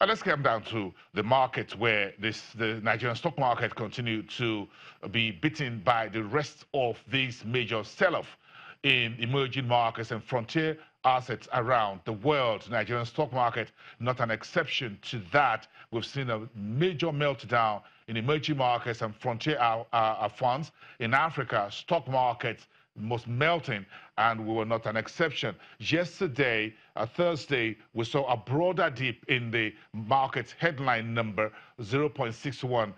Let's come down to the market where the Nigerian stock market continued to be beaten by the rest of these major sell-off in emerging markets and frontier assets around the world. Nigerian stock market, not an exception to that. We've seen a major meltdown in emerging markets and frontier funds. In Africa, stock markets most melting, and we were not an exception. Yesterday, Thursday, we saw a broader dip in the market's headline number, 0.61%.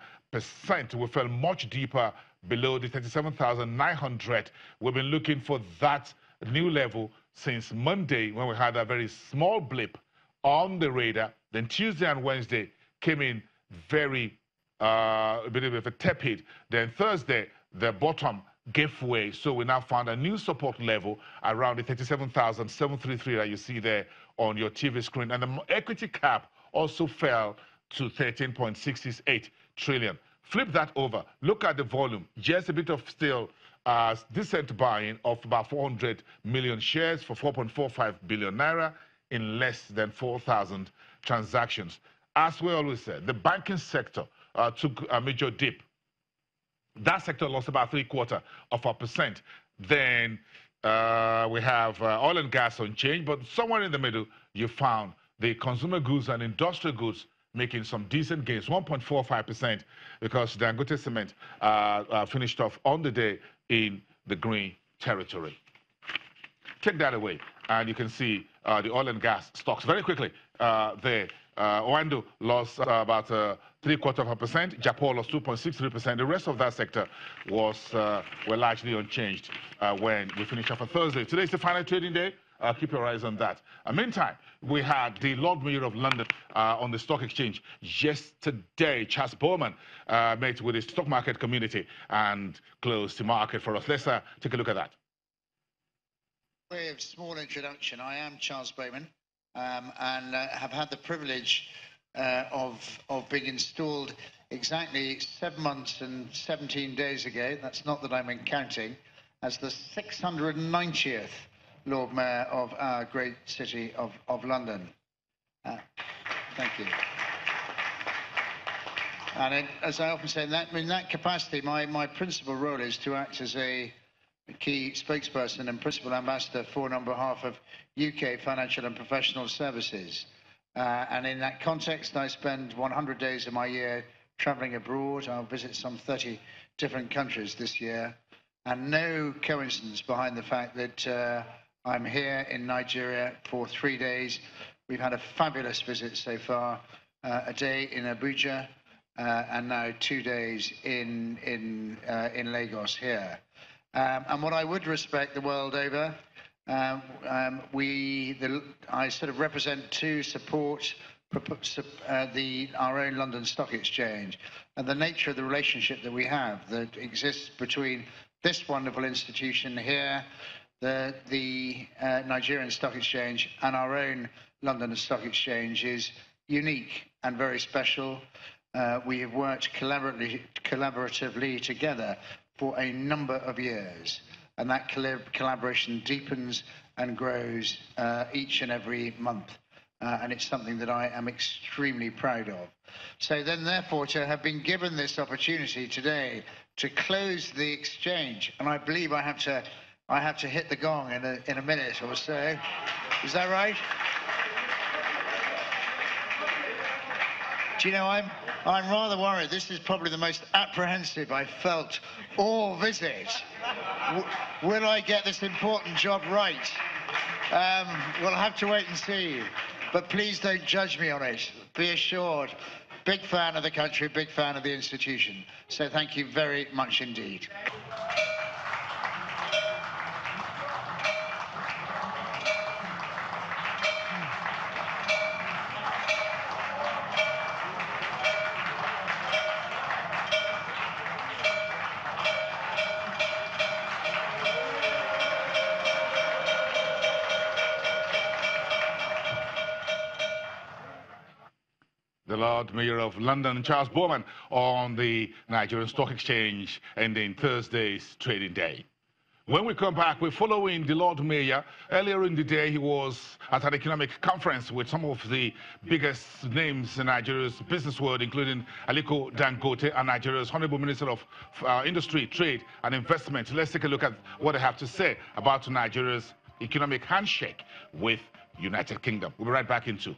We fell much deeper below the 37,900. We've been looking for that new level since Monday, when we had a very small blip on the radar. Then Tuesday and Wednesday came in very a bit of a tepid. Then Thursday, the bottom gave way, so we now found a new support level around the 37,733 that you see there on your TV screen. And the equity cap also fell to 13.668 trillion. Flip that over, look at the volume, just a bit of still decent buying of about 400 million shares for 4.45 billion naira in less than 4,000 transactions. As we always said, the banking sector took a major dip. That sector lost about 0.75%. Then we have oil and gas unchanged, but somewhere in the middle, you found the consumer goods and industrial goods making some decent gains, 1.45%, because the Dangote Cement finished off on the day in the green territory. Take that away, and you can see the oil and gas stocks very quickly there. Oando lost about 0.75%. Japan lost 2.63%. The rest of that sector was were largely unchanged when we finished off on Thursday. Today is the final trading day. Keep your eyes on that. Meantime, we had the Lord Mayor of London on the stock exchange yesterday. Charles Bowman met with the stock market community and closed the market for us. Let's take a look at that. Way of small introduction. I am Charles Bowman. And have had the privilege of being installed exactly 7 months and 17 days ago. That's not that I'm counting, as the 690th Lord Mayor of our great city of London. Thank you. And as I often say, in that capacity, my principal role is to act as a key spokesperson and principal ambassador for and on behalf of UK financial and professional services. And in that context, I spend 100 days of my year traveling abroad. I'll visit some 30 different countries this year. And no coincidence behind the fact that I'm here in Nigeria for 3 days. We've had a fabulous visit so far, a day in Abuja, and now 2 days in Lagos here. And what I would respect the world over, I sort of represent to support our own London Stock Exchange and the nature of the relationship that we have that exists between this wonderful institution here, the Nigerian Stock Exchange, and our own London Stock Exchange is unique and very special. We have worked collaboratively together for a number of years, and that collaboration deepens and grows each and every month, and it's something that I am extremely proud of. So then, therefore, to have been given this opportunity today to close the exchange, and I believe I have to hit the gong in a minute or so. Is that right? Do you know, I'm rather worried. This is probably the most apprehensive I've felt all visit. Will I get this important job right? We'll have to wait and see. But please don't judge me on it. Be assured, big fan of the country, big fan of the institution. So thank you very much indeed. The Lord Mayor of London, Charles Bowman, on the Nigerian Stock Exchange ending Thursday's trading day. When we come back, we're following the Lord Mayor. Earlier in the day, he was at an economic conference with some of the biggest names in Nigeria's business world, including Aliko Dangote and Nigeria's Honorable Minister of Industry, Trade and Investment. Let's take a look at what they have to say about Nigeria's economic handshake with United Kingdom. We'll be right back in 2.